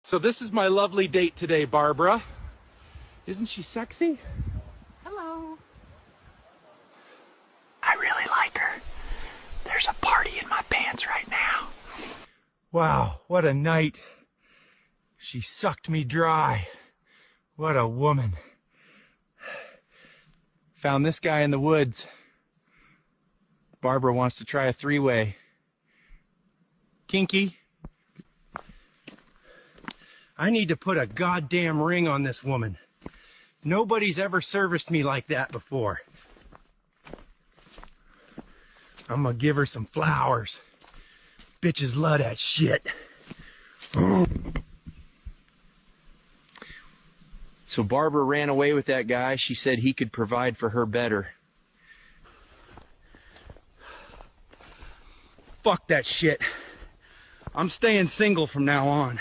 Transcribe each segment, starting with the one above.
So this is my lovely date today, Barbara. Isn't she sexy? Hello. I really like her. There's a party in my pants right now. Wow, what a night. She sucked me dry. What a woman. Found this guy in the woods. Barbara wants to try a three-way. Kinky. I need to put a goddamn ring on this woman. Nobody's ever serviced me like that before. I'm gonna give her some flowers. Bitches love that shit. So Barbara ran away with that guy. She said he could provide for her better. Fuck that shit. I'm staying single from now on.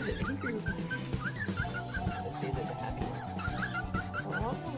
the angry one. Let's see the happy one. Oh.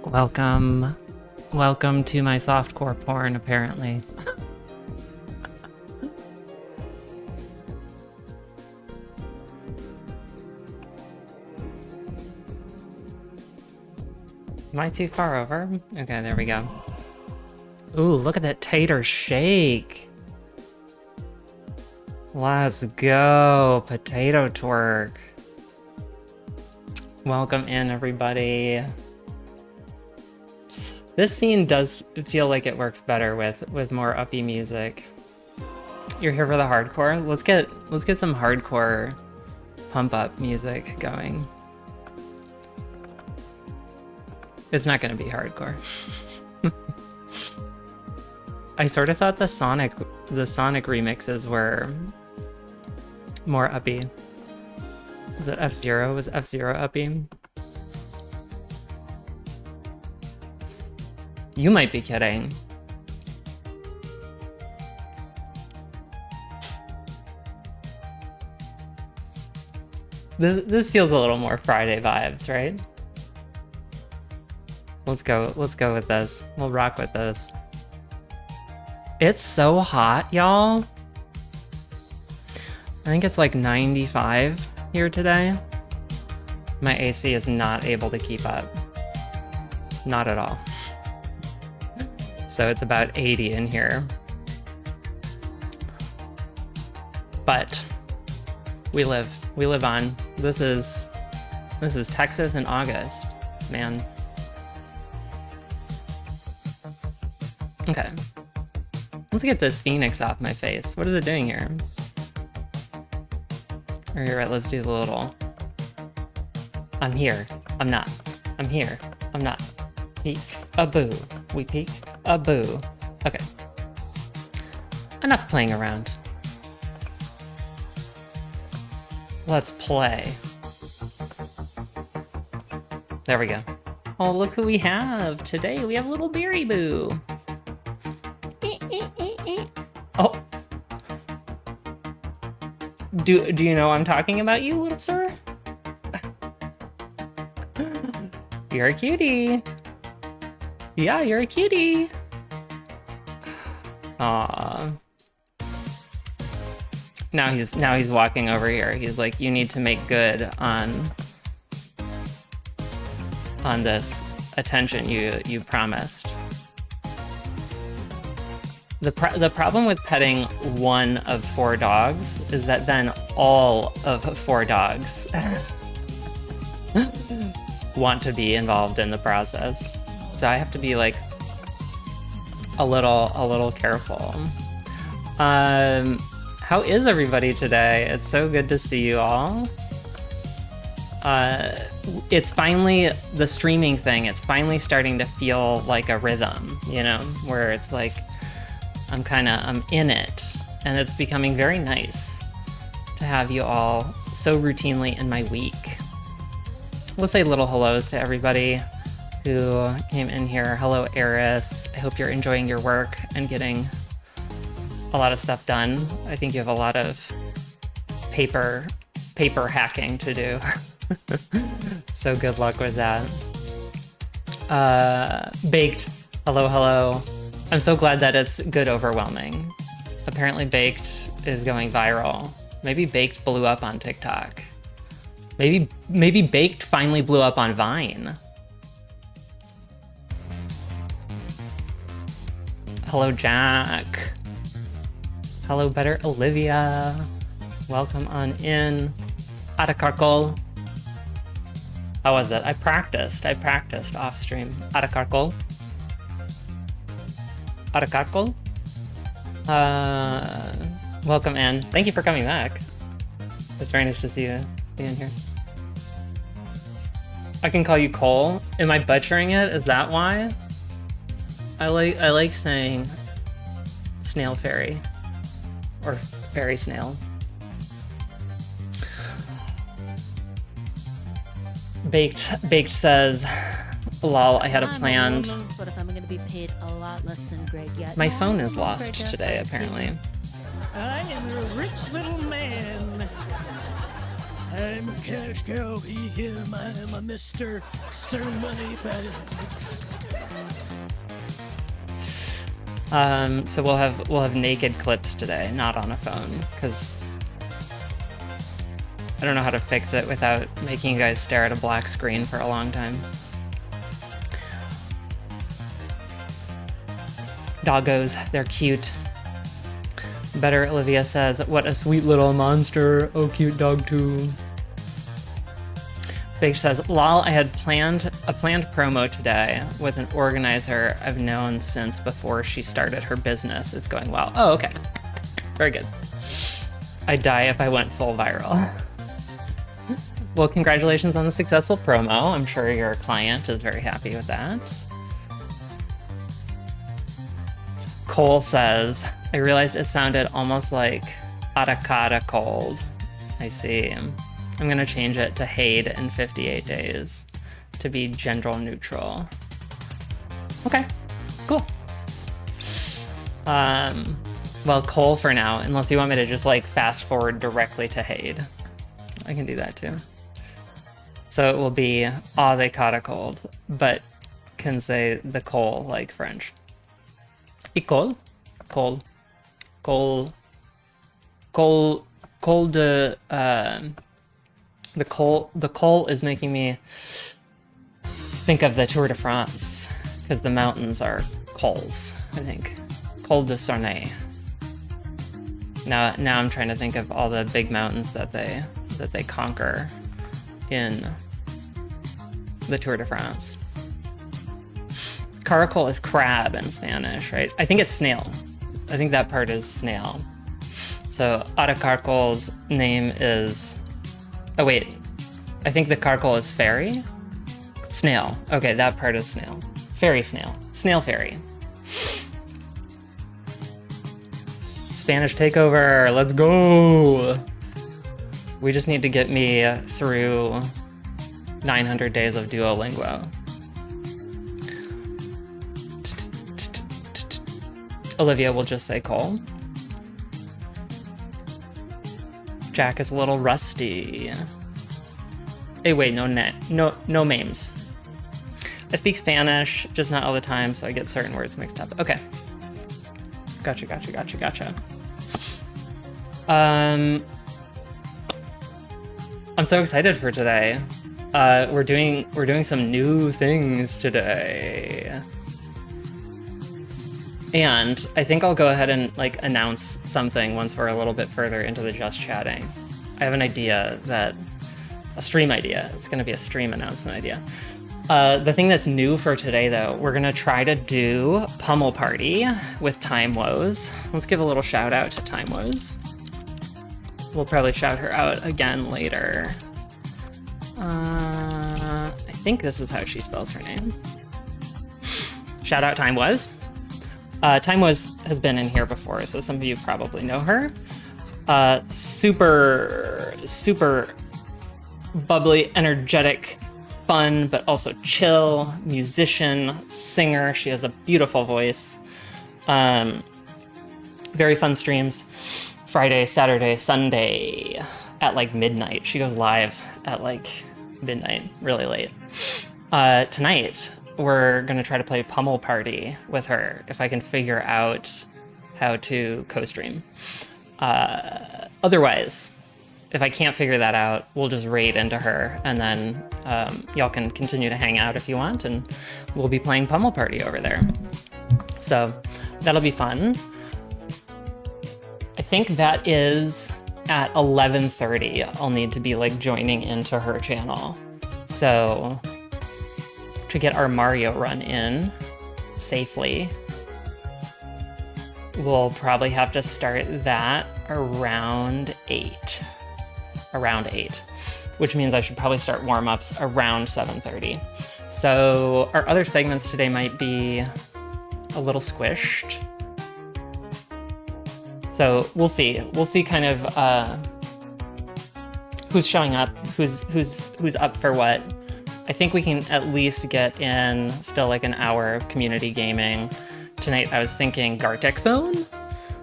Welcome. Welcome to my softcore porn, apparently. Am I too far over? Okay, there we go. Ooh, look at that tater shake. Let's go. Potato twerk. Welcome in, everybody. This scene does feel like it works better with more uppy music. You're here for the hardcore? Let's get some hardcore pump up music going. It's not gonna be hardcore. I sort of thought the Sonic remixes were more uppy. Was it F-Zero? Was F-Zero uppy? You might be kidding. This feels a little more Friday vibes, right? Let's go with this. We'll rock with this. It's so hot, y'all. I think it's like 95 here today. My AC is not able to keep up. Not at all. So it's about 80 in here. But we live on. This is Texas in August, man. Okay. Let's get this phoenix off my face. What is it doing here? All right, let's do the little. I'm here. I'm not. I'm here. I'm not. Peek a boo. We peek a boo. Okay. Enough playing around. Let's play. There we go. Oh, look who we have today. We have little Berry Boo. Oh. Do you know I'm talking about you, little sir? You're a cutie. Yeah, you're a cutie. Aww. Now he's walking over here. He's like, you need to make good on this attention you promised. The problem with petting one of 4 dogs is that then all of 4 dogs want to be involved in the process. So I have to be like a little careful. How is everybody today? It's so good to see you all. It's finally the streaming thing. It's finally starting to feel like a rhythm, you know, where it's like I'm in it, and it's becoming very nice to have you all so routinely in my week. We'll say little hellos to everybody who came in here. Hello, Eris. I hope you're enjoying your work and getting a lot of stuff done. I think you have a lot of paper hacking to do. So good luck with that. Baked. Hello. I'm so glad that it's good overwhelming. Apparently Baked is going viral. Maybe Baked blew up on TikTok. Maybe Baked finally blew up on Vine. Hello, Jack. Hello, better Olivia. Welcome on in. Atakarkol. How was it? I practiced off stream. Atakarkol. Atakarkol. Welcome in. Thank you for coming back. It's very nice to see you in here. I can call you Cole. Am I butchering it? Is that why? I like saying snail fairy or fairy snail. Baked says, lol, I had a planned. But if I'm gonna be paid a lot less than Greg yet. My phone is lost today, apparently. I am a rich little man. I'm a cash cow, he, him, I am a Mr. Sir Money Bag. So we'll have naked clips today, not on a phone, because I don't know how to fix it without making you guys stare at a black screen for a long time. Doggos, they're cute. Better Olivia says, what a sweet little monster. Oh, cute dog too. Big says, lol, I had a planned promo today with an organizer I've known since before she started her business. It's going well. Oh, okay. Very good. I'd die if I went full viral. Well, congratulations on the successful promo. I'm sure your client is very happy with that. Cole says, I realized it sounded almost like Atacada cold. I see. I'm gonna change it to Hade in 58 days to be gender neutral. Okay, cool. Well, Cole for now, unless you want me to just like fast forward directly to Hade. I can do that too. So it will be ah they caught a cold, but can say the Cole like French. Cole, Cole, Cole, Cole, Cole de the Cole is making me think of the Tour de France because the mountains are cols, I think. Col de Sarney. Now I'm trying to think of all the big mountains that they conquer in the Tour de France. Caracol is crab in Spanish, right? I think it's snail. I think that part is snail. So Atacarcol's name is... Oh wait, I think the caracol is fairy? Snail. Okay, that part is snail. Fairy snail. Snail fairy. Spanish takeover, let's go! We just need to get me through 900 days of Duolingo. Olivia will just say Cole. Jack is a little rusty. Hey, wait, no memes. I speak Spanish, just not all the time, so I get certain words mixed up. Okay. Gotcha. I'm so excited for today. We're doing some new things today. And I think I'll go ahead and like announce something once we're a little bit further into the just chatting. I have an idea a stream idea. It's gonna be a stream announcement idea. The thing that's new for today though, we're gonna try to do Pummel Party with Time Woes. Let's give a little shout out to Time Woes. We'll probably shout her out again later. I think this is how she spells her name. Shout out Time Was. Time Was has been in here before, so some of you probably know her. Super bubbly, energetic, fun, but also chill, musician, singer. She has a beautiful voice. Very fun streams. Friday, Saturday, Sunday at like midnight. She goes live at like midnight, really late. Tonight, we're gonna try to play Pummel Party with her if I can figure out how to co-stream. Otherwise, if I can't figure that out, we'll just raid into her and then y'all can continue to hang out if you want, and we'll be playing Pummel Party over there. So that'll be fun. I think that is at 11:30. I'll need to be like joining into her channel. So to get our Mario run in safely, we'll probably have to start that around 8. Which means I should probably start warm-ups around 7:30. So our other segments today might be a little squished. So we'll see. We'll see kind of who's showing up, who's up for what. I think we can at least get in still like an hour of community gaming. Tonight I was thinking Gartic Phone.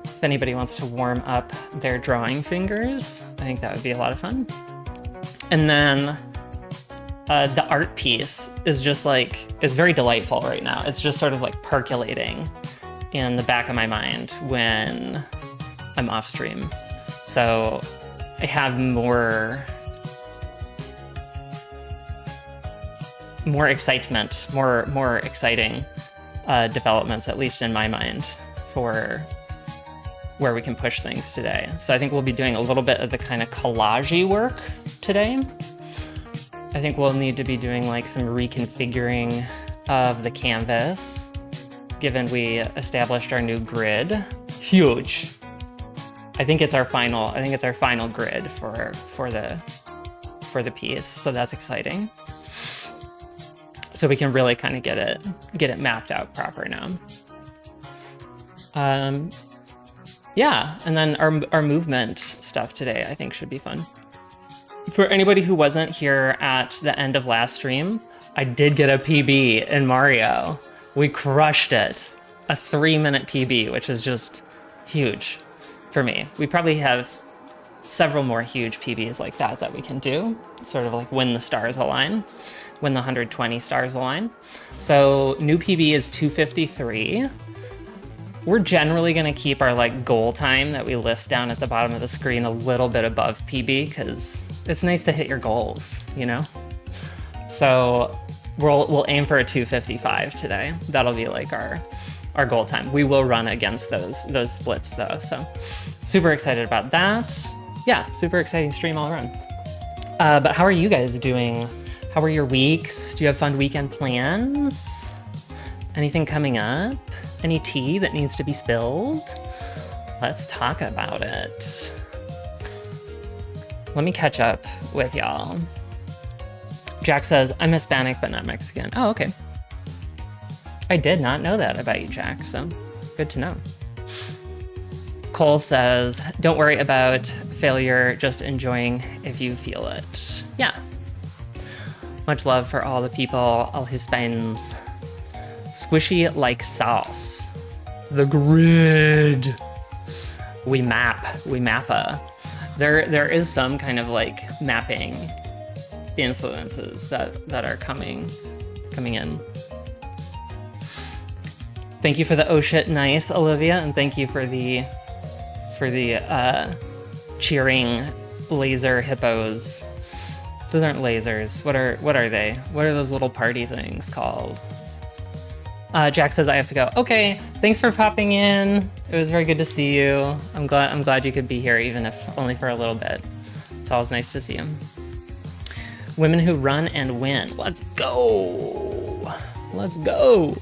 If anybody wants to warm up their drawing fingers, I think that would be a lot of fun. And then the art piece is just like, it's very delightful right now. It's just sort of like percolating in the back of my mind when I'm off stream. So I have more excitement, more exciting developments, at least in my mind, for where we can push things today. So I think we'll be doing a little bit of the kind of collage-y work today. I think we'll need to be doing like some reconfiguring of the canvas, given we established our new grid. Huge. I think it's our final grid for the piece. So that's exciting. So we can really kind of get it mapped out proper now. Yeah, and then our movement stuff today I think should be fun. For anybody who wasn't here at the end of last stream, I did get a PB in Mario. We crushed it. A 3-minute PB, which is just huge for me. We probably have several more huge PBs like that we can do, sort of like when the stars align, when the 120 stars align. So new PB is 2:53. We're generally gonna keep our like goal time that we list down at the bottom of the screen a little bit above PB, because it's nice to hit your goals, you know? So we'll aim for a 2:55 today. That'll be like our goal time. We will run against those splits though, so super excited about that. Yeah, super exciting stream all around. But how are you guys doing? How are your weeks? Do you have fun weekend plans? Anything coming up? Any tea that needs to be spilled? Let's talk about it. Let me catch up with y'all. Jack says, I'm Hispanic but not Mexican. Oh, okay. I did not know that about you, Jack, so good to know. Cole says, don't worry about failure, just enjoying if you feel it. Yeah. Much love for all the people, all Hispans. Squishy like sauce. The grid. We mappa. There is some kind of like mapping influences that are coming in. Thank you for the oh shit nice, Olivia, and thank you for the cheering laser hippos. Those aren't lasers. What are they? What are those little party things called? Jack says I have to go. Okay, thanks for popping in. It was very good to see you. I'm glad you could be here, even if only for a little bit. It's always nice to see you. Women who run and win. Let's go. Let's go.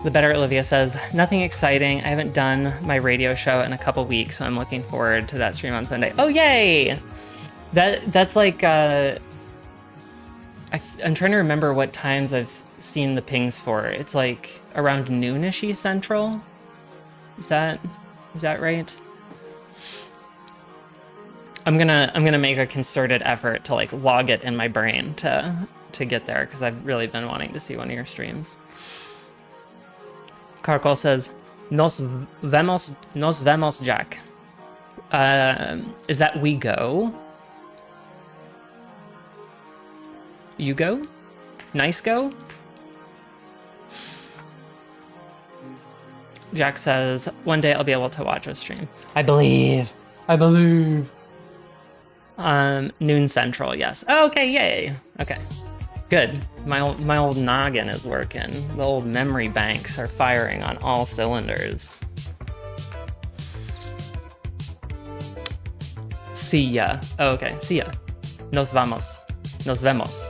The Better Olivia says, nothing exciting. I haven't done my radio show in a couple weeks, so I'm looking forward to that stream on Sunday. Oh, yay! That's like, I'm trying to remember what times I've seen the pings for. It's like around noonish central. Is that right? I'm gonna make a concerted effort to like log it in my brain to get there, because I've really been wanting to see one of your streams. Carcol says, Nos vemos, Jack. Is that we go? You go? Nice go? Jack says, one day I'll be able to watch a stream. I believe. Noon Central, yes. Oh, okay, yay. Okay, good. My old noggin is working. The old memory banks are firing on all cylinders. See ya. Oh, okay, see ya. Nos vamos. Nos vemos.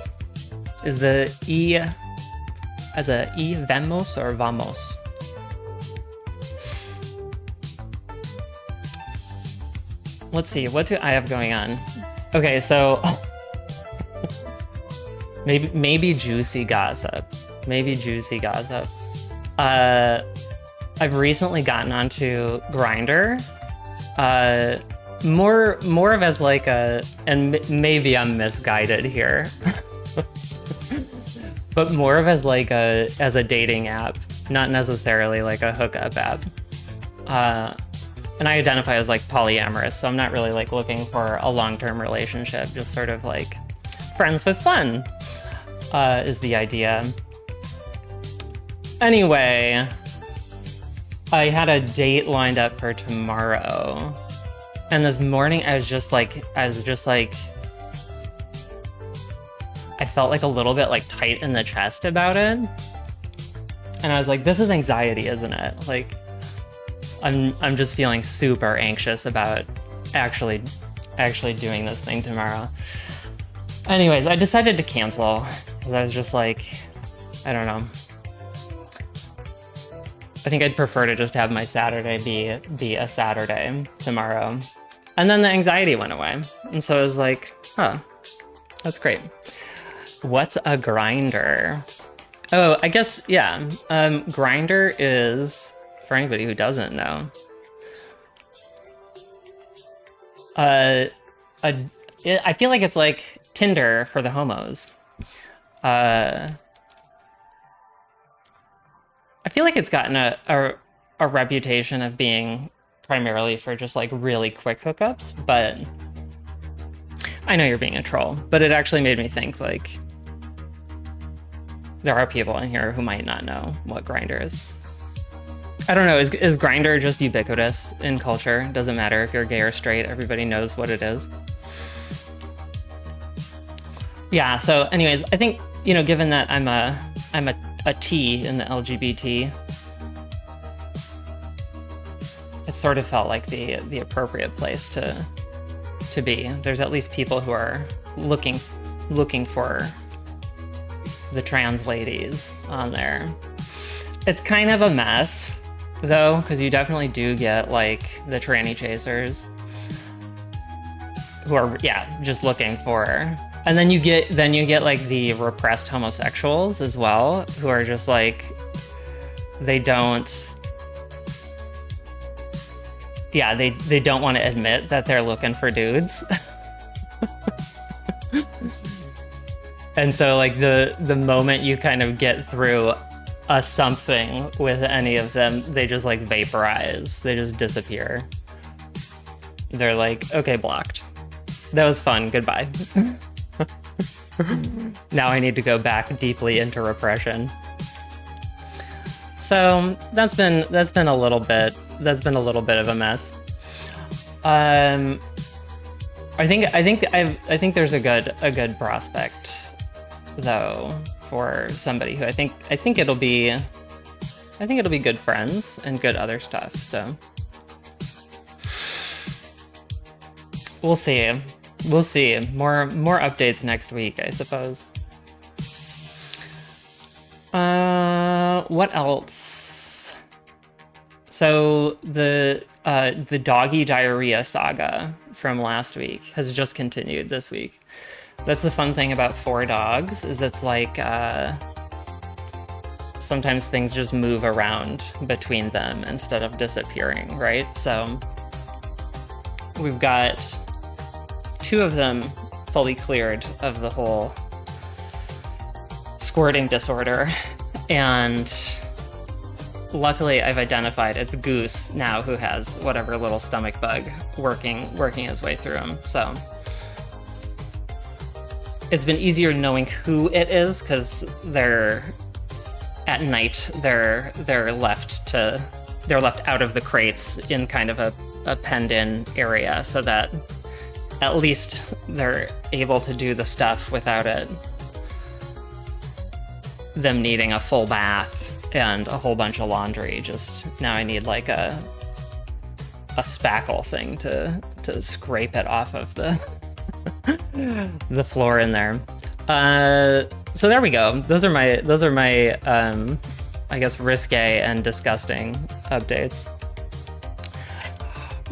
Is the E as a E vemos or vamos? Let's see, what do I have going on? Okay, so maybe juicy gossip. I've recently gotten onto Grindr. More of as like a, and maybe I'm misguided here, but more of as like as a dating app, not necessarily like a hookup app. and I identify as like polyamorous, so I'm not really like looking for a long-term relationship, just sort of like friends with fun is the idea. Anyway, I had a date lined up for tomorrow, and this morning I just like I felt like a little bit like tight in the chest about it, and I was like, this is anxiety, isn't it? Like I'm just feeling super anxious about actually doing this thing tomorrow. Anyways, I decided to cancel because I was just like, I don't know. I think I'd prefer to just have my Saturday be a Saturday tomorrow. And then the anxiety went away. And so I was like, huh, that's great. What's a grinder? Oh, I guess, yeah. Grinder is, for anybody who doesn't know, I feel like it's like Tinder for the homos. I feel like it's gotten a reputation of being primarily for just like really quick hookups, but I know you're being a troll, but it actually made me think like there are people in here who might not know what Grindr is. I don't know, is Grindr just ubiquitous in culture? Doesn't matter if you're gay or straight, everybody knows what it is. Yeah, so anyways, I think, you know, given that I'm a T in the LGBT, it sort of felt like the appropriate place to be. There's at least people who are looking for the trans ladies on there. It's kind of a mess though, because you definitely do get like the tranny chasers who are, yeah, just looking for, and then you get like the repressed homosexuals as well, who are just like, they don't want to admit that they're looking for dudes. And so like the moment you kind of get through a something with any of them, they just like vaporize, they just disappear. They're like, okay, blocked. That was fun, goodbye. Now I need to go back deeply into repression. So that's been a little bit of a mess. I think there's a good prospect though for somebody who I think it'll be good friends and good other stuff. So we'll see. More updates next week, I suppose. What else? So the doggy diarrhea saga from last week has just continued this week. That's the fun thing about 4 dogs, is it's like sometimes things just move around between them instead of disappearing, right? So we've got 2 of them fully cleared of the whole squirting disorder, and luckily I've identified it's Goose now who has whatever little stomach bug working his way through him. So it's been easier knowing who it is, because they're at night they're left out of the crates in kind of a penned-in area, so that at least they're able to do the stuff without them needing a full bath and a whole bunch of laundry. Just now I need like a spackle thing to scrape it off of the the floor in there. So there we go. Those are my I guess risque and disgusting updates.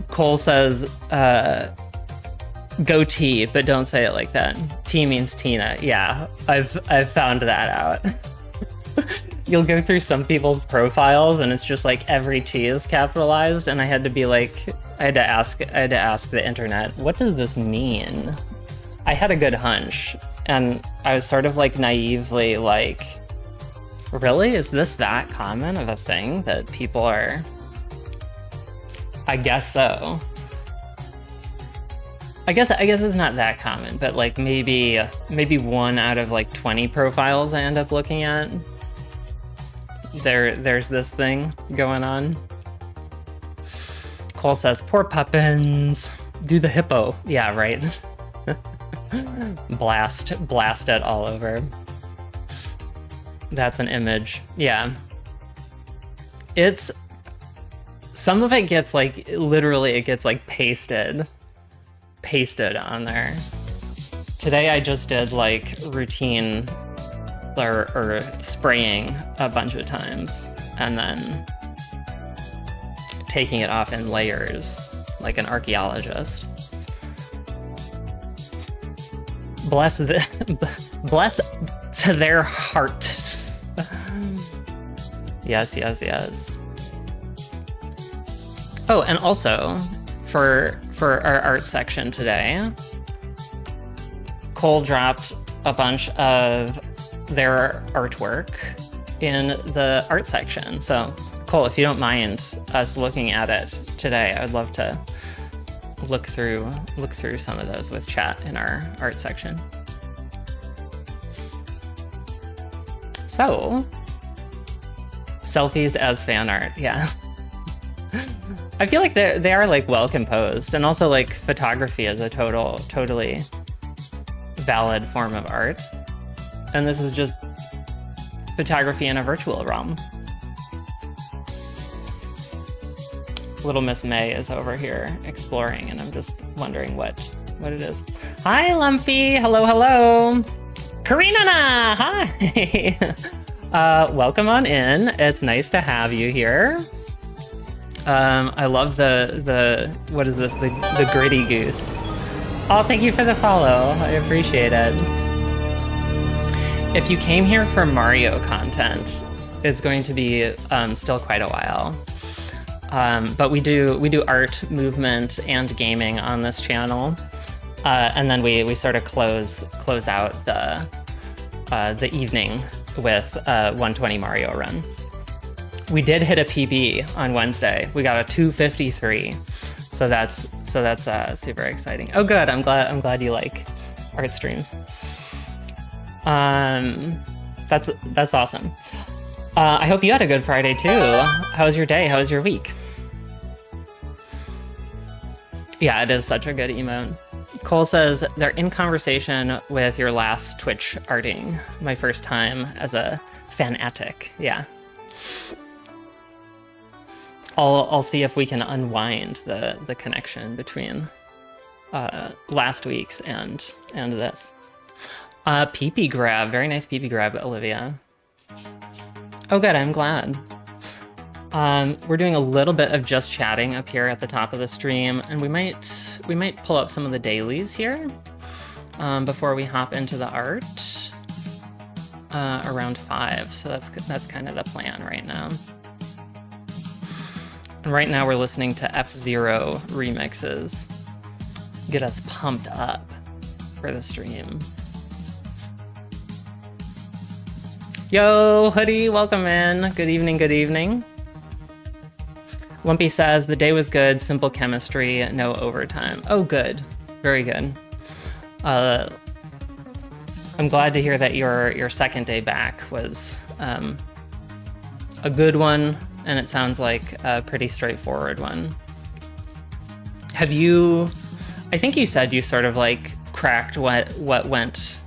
Cole says go T, but don't say it like that. T means Tina. Yeah, I've found that out. You'll go through some people's profiles and it's just like every T is capitalized, and I had to ask the internet, what does this mean? I had a good hunch, and I was sort of like naively like, really? Is this that common of a thing that people are I guess so. I guess it's not that common, but like maybe 1 out of like 20 profiles I end up looking at. There's this thing going on. Cole says, "Poor puppins. Do the hippo." Yeah, right. blast it all over. That's an image. Yeah. It's some of it gets like literally it gets like pasted on there. Today I just did like routine or spraying a bunch of times and then taking it off in layers like an archaeologist. Bless to their hearts. Yes. Oh, and also for our art section today, Cole dropped a bunch of their artwork in the art section. So Cole, if you don't mind us looking at it today, I'd love to look through some of those with chat in our art section. So, selfies as fan art, yeah. I feel like they are like well composed, and also like photography is a totally valid form of art. And this is just photography in a virtual realm. Little Miss May is over here exploring, and I'm just wondering what it is. Hi, Lumpy. Hello. Karina, hi. Welcome on in. It's nice to have you here. I love the what is this? The gritty goose. Oh, thank you for the follow. I appreciate it. If you came here for Mario content, it's going to be still quite a while. But we do art, movement, and gaming on this channel, and then we sort of close out the evening with 120 Mario run. We did hit a PB on Wednesday. We got a 253, so that's super exciting. Oh, good. I'm glad you like art streams. That's awesome. I hope you had a good Friday too. How was your day? How was your week? Yeah, it is such a good emote. Cole says, they're in conversation with your last Twitch arting. My first time as a fanatic. Yeah. I'll see if we can unwind the connection between last week's and this. PP grab. Very nice PP grab, Olivia. Oh, good. I'm glad. We're doing a little bit of just chatting up here at the top of the stream, and we might pull up some of the dailies here before we hop into the art around 5. So that's kind of the plan right now. And right now we're listening to F-Zero remixes. Get us pumped up for the stream. Yo, Hoodie, welcome in. Good evening. Lumpy says, the day was good, simple chemistry, no overtime. Oh, good. Very good. I'm glad to hear that your second day back was a good one, and it sounds like a pretty straightforward one. Have you... I think you said you sort of like cracked what went...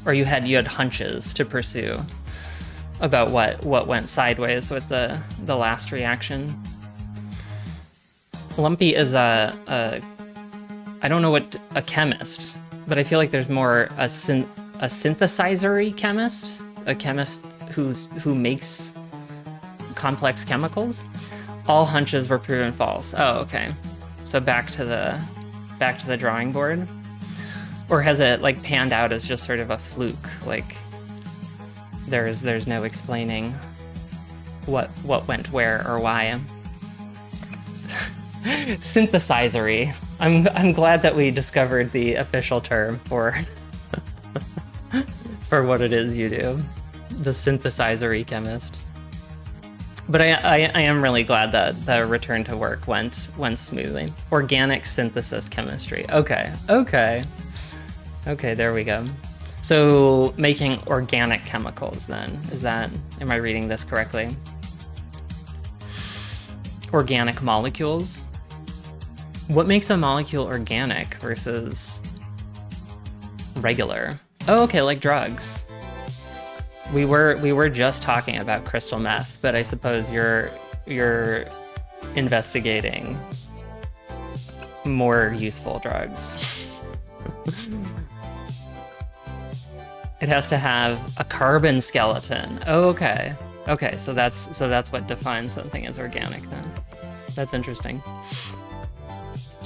Or you had hunches to pursue about what went sideways with the last reaction. Lumpy is a I don't know what a chemist, but I feel like there's more a synthesizer-y chemist, a chemist who makes complex chemicals. All hunches were proven false. Oh, okay. So back to the drawing board, or has it like panned out as just sort of a fluke? Like there's no explaining what went where or why. Synthesizer-y. I'm glad that we discovered the official term for what it is you do. The synthesizer-y chemist. But I am really glad that the return to work went smoothly. Organic synthesis chemistry. Okay, there we go. So making organic chemicals then, am I reading this correctly? Organic molecules? What makes a molecule organic versus regular? Oh, okay, like drugs. We were just talking about crystal meth, but I suppose you're investigating more useful drugs. It has to have a carbon skeleton. Oh, okay. Okay, so that's what defines something as organic then. That's interesting.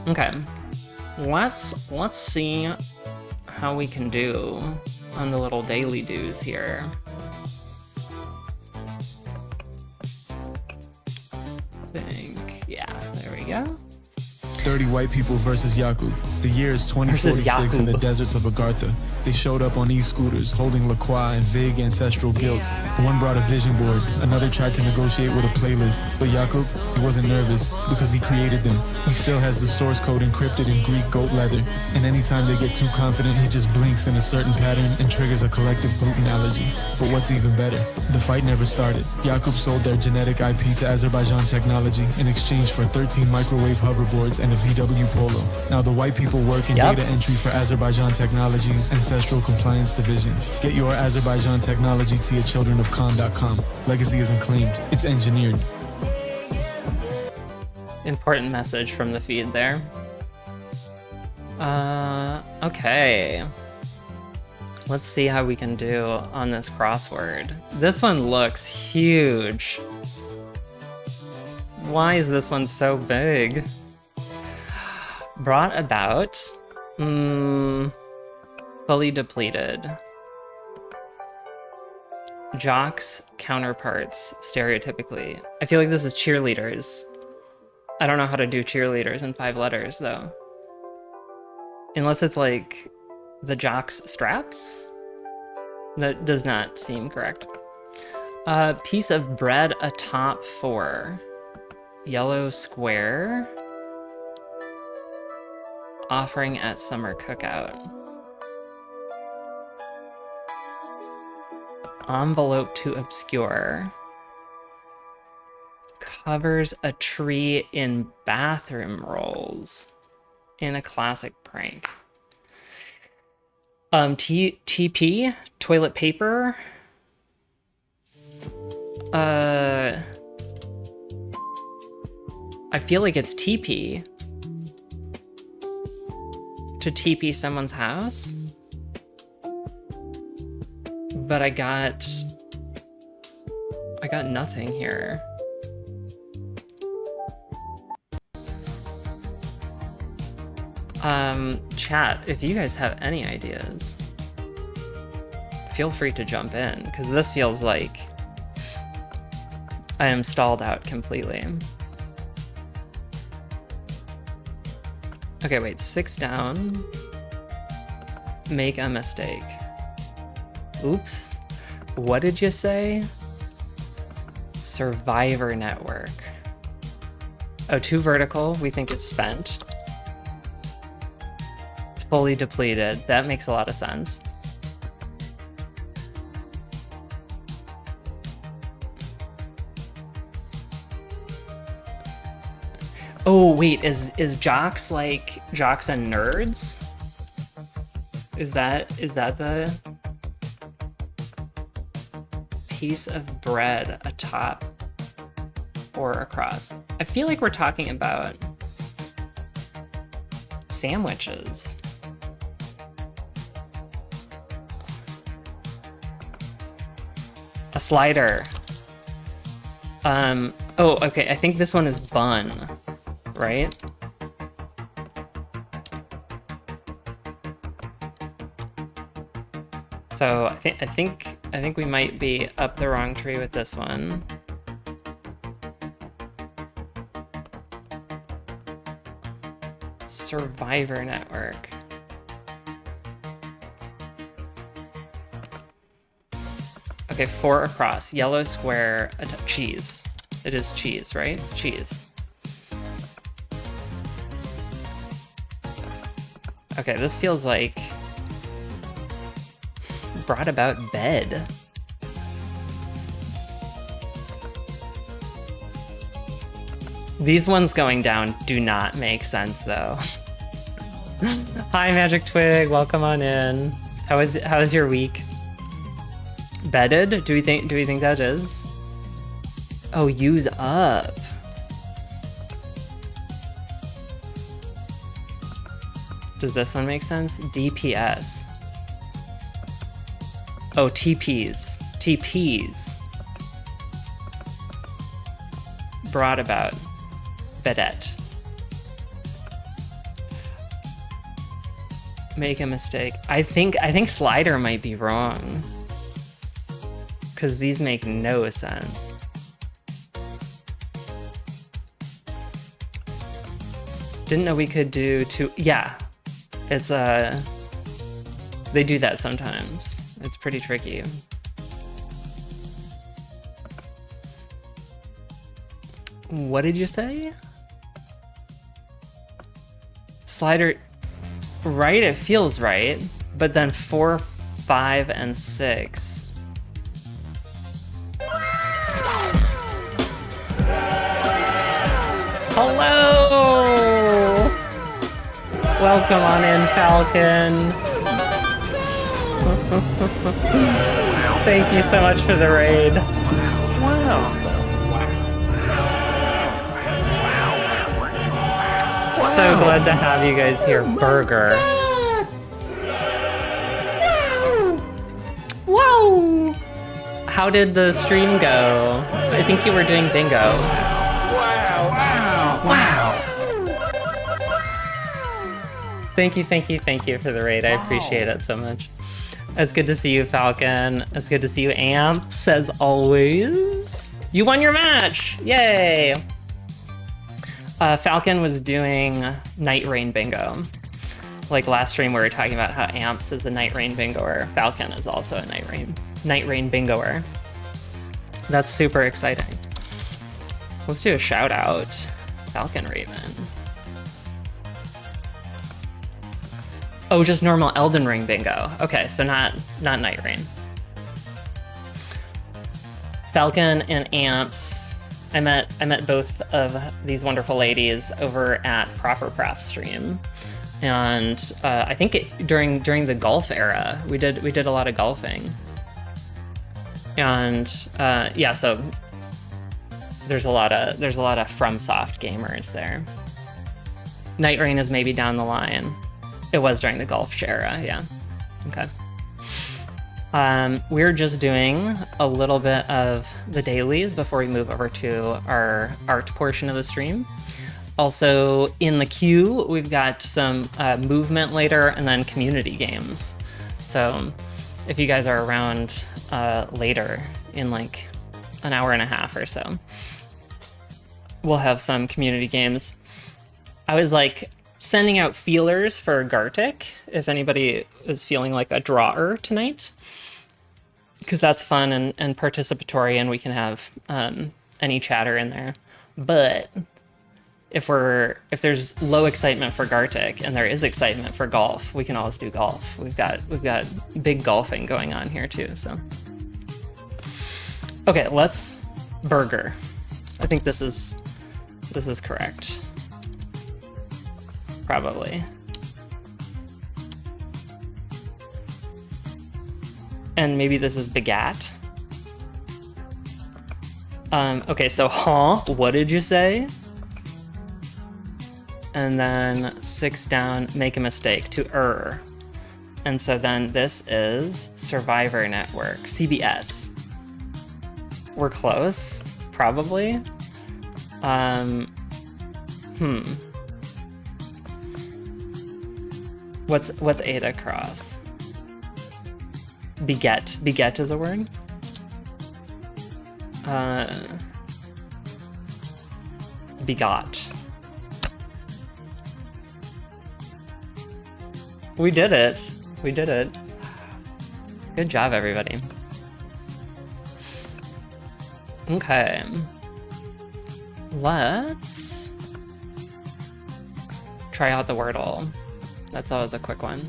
Okay. Let's see how we can do on the little daily do's here. Yeah, there we go. 30 white people versus Yakub. The year is 2046 in the deserts of Agartha. They showed up on e-scooters, holding La Croix and vague ancestral guilt. One brought a vision board, another tried to negotiate with a playlist. But Yakub, he wasn't nervous, because he created them. He still has the source code encrypted in Greek goat leather. And anytime they get too confident, he just blinks in a certain pattern and triggers a collective gluten allergy. But what's even better, the fight never started. Yakub sold their genetic IP to Azerbaijan Technology in exchange for 13 microwave hoverboards and a VW Polo. Now the white people work in data entry for Azerbaijan Technology's Ancestral Compliance Division. Get your Azerbaijan technology to your childrenofkhan.com. Legacy isn't claimed, it's engineered. Important message from the feed there. Okay. Let's see how we can do on this crossword. This one looks huge. Why is this one so big? Brought about, fully depleted. Jocks, counterparts, stereotypically. I feel like this is cheerleaders. I don't know how to do cheerleaders in 5 letters, though. Unless it's like the jock's straps? That does not seem correct. A piece of bread atop 4. Yellow square. Offering at summer cookout. Envelope to obscure. Covers a tree in bathroom rolls. In a classic prank. TP? Toilet paper? I feel like it's TP. To TP someone's house? But I got nothing here. Chat, if you guys have any ideas, feel free to jump in, because this feels like I am stalled out completely. Okay, wait, 6 down. Make a mistake. Oops. What did you say? Survivor network. Oh, 2 vertical, we think it's spent. Fully depleted, that makes a lot of sense. Oh wait, is jocks like jocks and nerds? Is that the piece of bread atop or across? I feel like we're talking about sandwiches. A slider. Oh, okay, I think this one is bun. Right? So I think we might be up the wrong tree with this one. Survivor network. Okay, 4 across. Yellow square, cheese. It is cheese, right? Cheese. Okay, this feels like brought about bed. These ones going down do not make sense though. Hi Magic Twig, welcome on in. How is your week? Bedded? Do we think that is? Oh, use up. Does this one make sense? DPS. Oh, TPs. TPs. Brought about. Bedette. Make a mistake. I think Slider might be wrong. Because these make no sense. Didn't know we could do two. Yeah. It's they do that sometimes. It's pretty tricky. What did you say? Slider, right? It feels right, but then 4, 5, and 6. Hello! Welcome on in, Falcon. Thank you so much for the raid. Wow. So glad to have you guys here. Burger. Whoa! How did the stream go? I think you were doing bingo. Wow! Thank you for the raid. I appreciate it so much. It's good to see you, Falcon. It's good to see you, Amps, as always. You won your match! Yay! Falcon was doing Night Rain bingo. Like last stream we were talking about how Amps is a Night Rain bingoer. Falcon is also a Night Rain bingoer. That's super exciting. Let's do a shout out. Falcon Raven. Oh, just normal Elden Ring bingo. Okay, so not Night Rain. Falcon and Amps. I met both of these wonderful ladies over at Proper Craft stream, and I think during the golf era we did a lot of golfing, and yeah, so there's a lot of FromSoft gamers there. Night Rain is maybe down the line. It was during the golf era, yeah. Okay. We're just doing a little bit of the dailies before we move over to our art portion of the stream. Also, in the queue, we've got some movement later and then community games. So if you guys are around later in like an hour and a half or so, we'll have some community games. I was like sending out feelers for Gartic, if anybody is feeling like a drawer tonight, because that's fun and participatory, and we can have any chatter in there. But if there's low excitement for Gartic and there is excitement for golf, we can always do golf. We've got big golfing going on here too. So okay, let's burger. I think this is correct. Probably. And maybe this is begat. Okay, so what did you say? And then 6 down, make a mistake, to And so then this is Survivor Network, CBS. We're close, probably. What's Ada Cross? Beget. Beget is a word? Begot. We did it. We did it. Good job, everybody. Okay. let's try out the Wordle. That's always a quick one.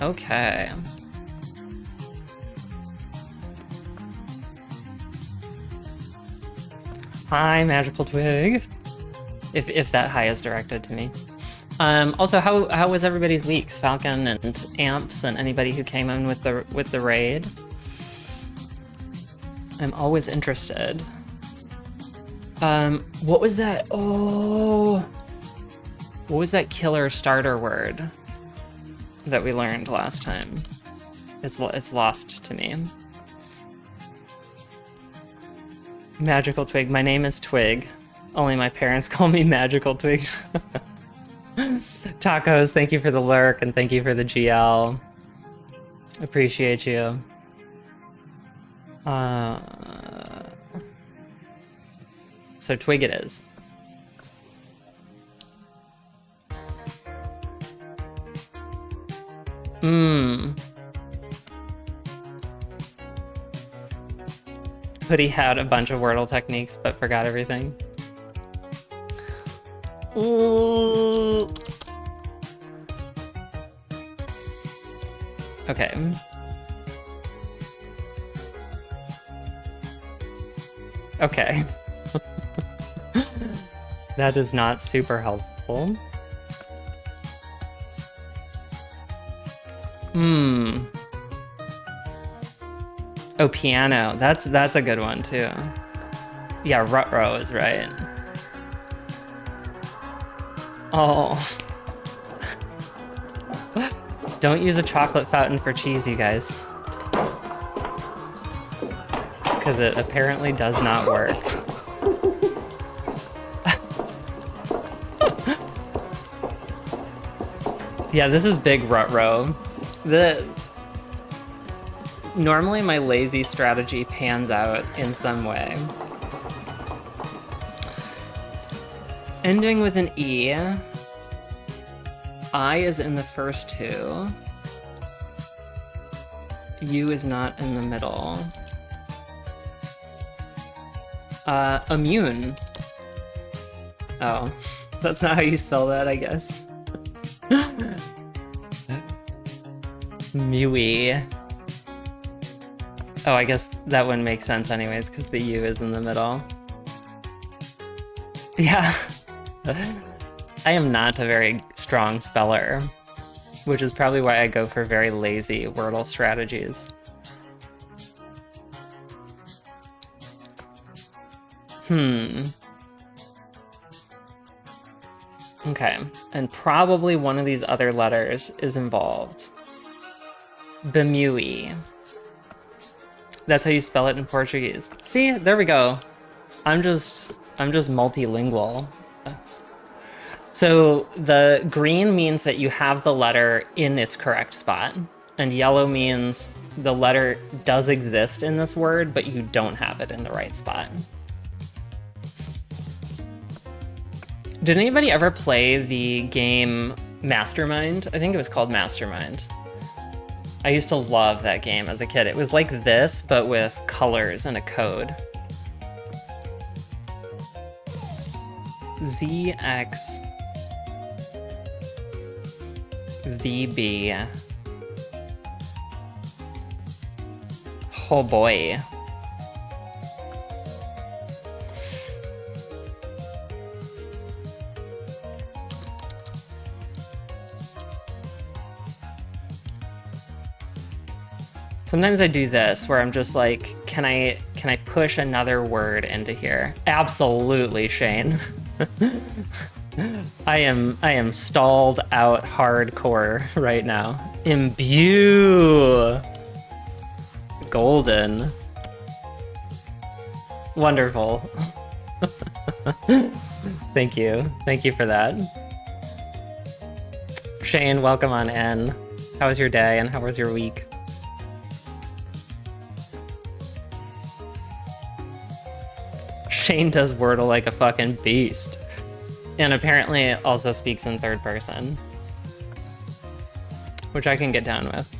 Okay. Hi, Magical Twig. If that hi is directed to me. Also, how was everybody's weeks? Falcon and Amps and anybody who came in with the raid. I'm always interested. What was that? Oh, what was that killer starter word that we learned last time? It's lost to me. Magical Twig. My name is Twig. Only my parents call me Magical Twig. Tacos, thank you for the lurk and thank you for the GL. Appreciate you. So Twig it is. Hoodie had a bunch of Wordle techniques, but forgot everything. Ooh. Okay. Okay. That is not super helpful. Oh, piano. That's a good one too. Yeah, Rutrow is right. Oh. Don't use a chocolate fountain for cheese, you guys. Because it apparently does not work. Yeah, this is big Rutrow. Normally my lazy strategy pans out in some way. Ending with an E. I is in the first two. U is not in the middle. Immune. Oh, that's not how you spell that, I guess. Mewy. Oh, I guess that wouldn't make sense anyways, because the U is in the middle. Yeah. I am not a very strong speller, which is probably why I go for very lazy Wordle strategies. Okay, and probably one of these other letters is involved. Bemui. That's how you spell it in Portuguese. See, there we go. I'm just multilingual. So the green means that you have the letter in its correct spot, and yellow means the letter does exist in this word, but you don't have it in the right spot. Did anybody ever play the game Mastermind? I think it was called Mastermind. I used to love that game as a kid. It was like this, but with colors and a code. ZX VB. Oh boy. Sometimes I do this where I'm just like, can I push another word into here? Absolutely, Shane. I am stalled out hardcore right now. Imbue. Golden. Wonderful. Thank you. Thank you for that. Shane, welcome on in. How was your day and how was your week? Shane does Wordle like a fucking beast. And apparently it also speaks in third person, which I can get down with.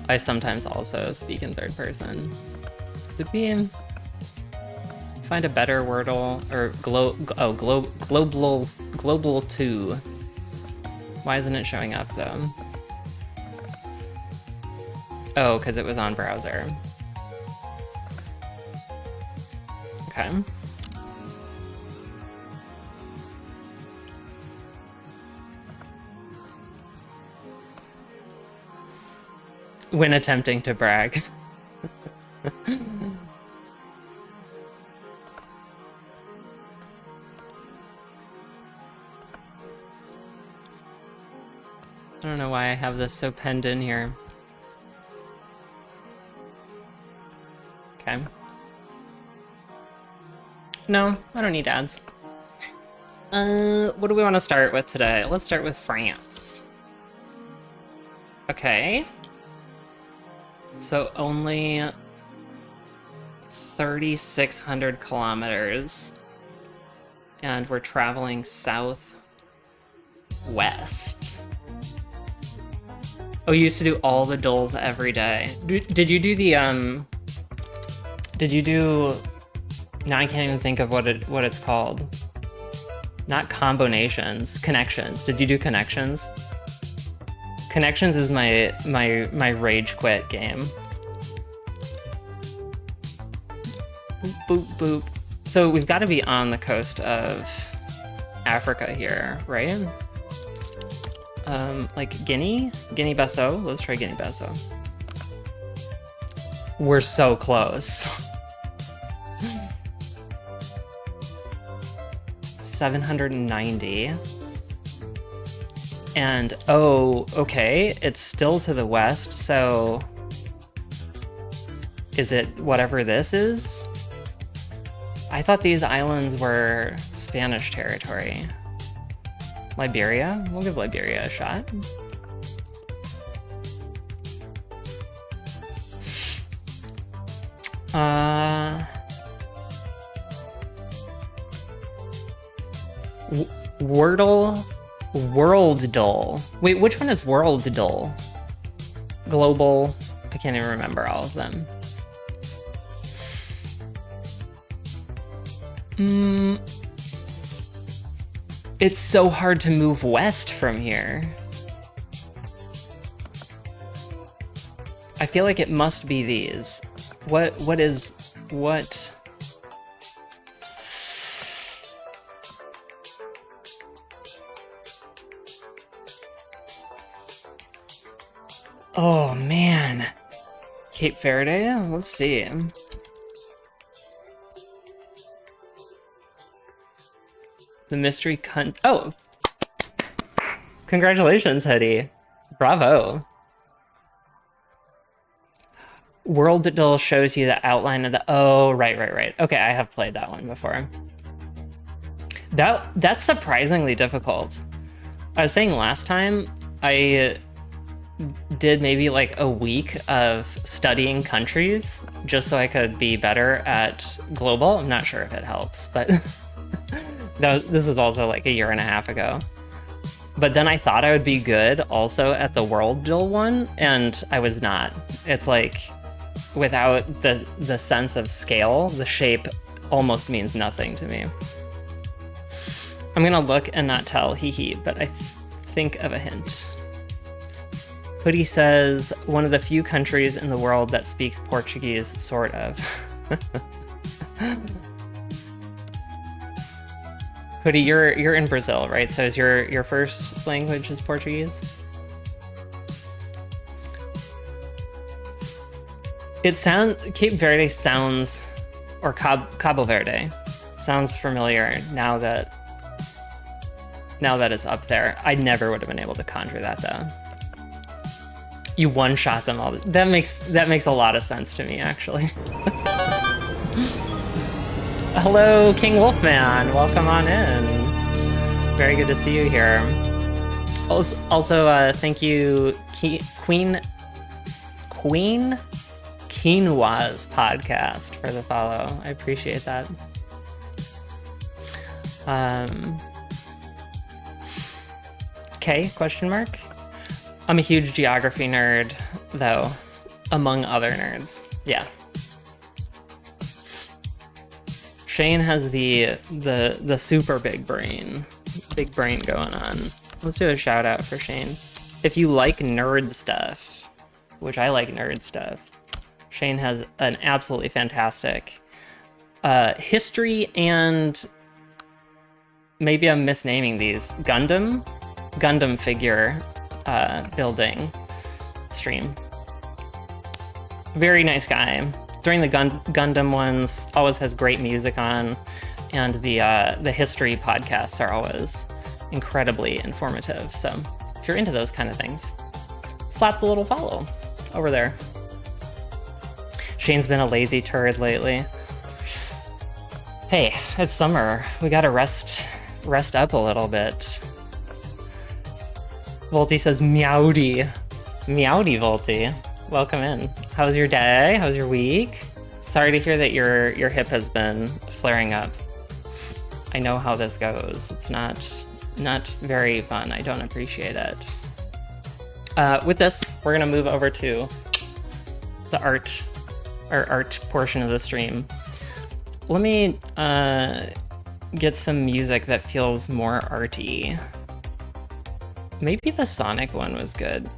I sometimes also speak in third person. Did we find a better Wordle? Or global 2. Why isn't it showing up though? Oh, because it was on browser. Okay. When attempting to brag. I don't know why I have this so penned in here. Okay. No, I don't need ads. What do we want to start with today? Let's start with France. Okay. So only 3,600 kilometers. And we're traveling southwest. Oh, you used to do all the doles every day. Did you do the, did you do... Now I can't even think of what it's called. Not combinations, connections. Did you do connections? Connections is my rage quit game. Boop, boop, boop. So we've got to be on the coast of Africa here, right? Like Guinea-Bissau. Let's try Guinea-Bissau. We're so close. 790. And, oh, okay, it's still to the west, so... Is it whatever this is? I thought these islands were Spanish territory. Liberia? We'll give Liberia a shot. Worldle. Wait, which one is Worldle? Global. I can't even remember all of them. It's so hard to move west from here. I feel like it must be these. What? Oh man. Cape Verde? Let's see. The mystery oh! Congratulations, Hetty. Bravo. Worldle shows you the outline of the... Oh, right. Okay, I have played that one before. That's surprisingly difficult. I was saying last time, I did maybe like a week of studying countries just so I could be better at global. I'm not sure if it helps, but this was also like a year and a half ago. But then I thought I would be good also at the Worldle one, and I was not. It's like, without the sense of scale, the shape almost means nothing to me. I'm gonna look and not tell, hee, but I think of a hint. Hoodie says, one of the few countries in the world that speaks Portuguese, sort of. Hoodie, you're in Brazil, right? So is your first language is Portuguese? Cape Verde sounds, or Cabo Verde sounds familiar now that it's up there. I never would have been able to conjure that though. You one-shot them all. That makes a lot of sense to me, actually. Hello, King Wolfman. Welcome on in. Very good to see you here. Also, thank you, Queen Quinoa's podcast for the follow. I appreciate that. Okay, question mark? I'm a huge geography nerd, though, among other nerds. Yeah. Shane has the super big brain going on. Let's do a shout out for Shane. If you like nerd stuff, which I like nerd stuff, Shane has an absolutely fantastic history and maybe I'm misnaming these Gundam figure building stream. Very nice guy. During the Gundam ones, always has great music on, and the history podcasts are always incredibly informative. So if you're into those kind of things, slap the little follow over there. Shane's been a lazy turd lately. Hey, it's summer. We gotta rest up a little bit. Volty says meowdy. Meowdy, Volty. Welcome in. How's your day? How's your week? Sorry to hear that your hip has been flaring up. I know how this goes. It's not very fun. I don't appreciate it. With this, we're gonna move over to the art portion of the stream. Let me get some music that feels more arty. Maybe the Sonic one was good.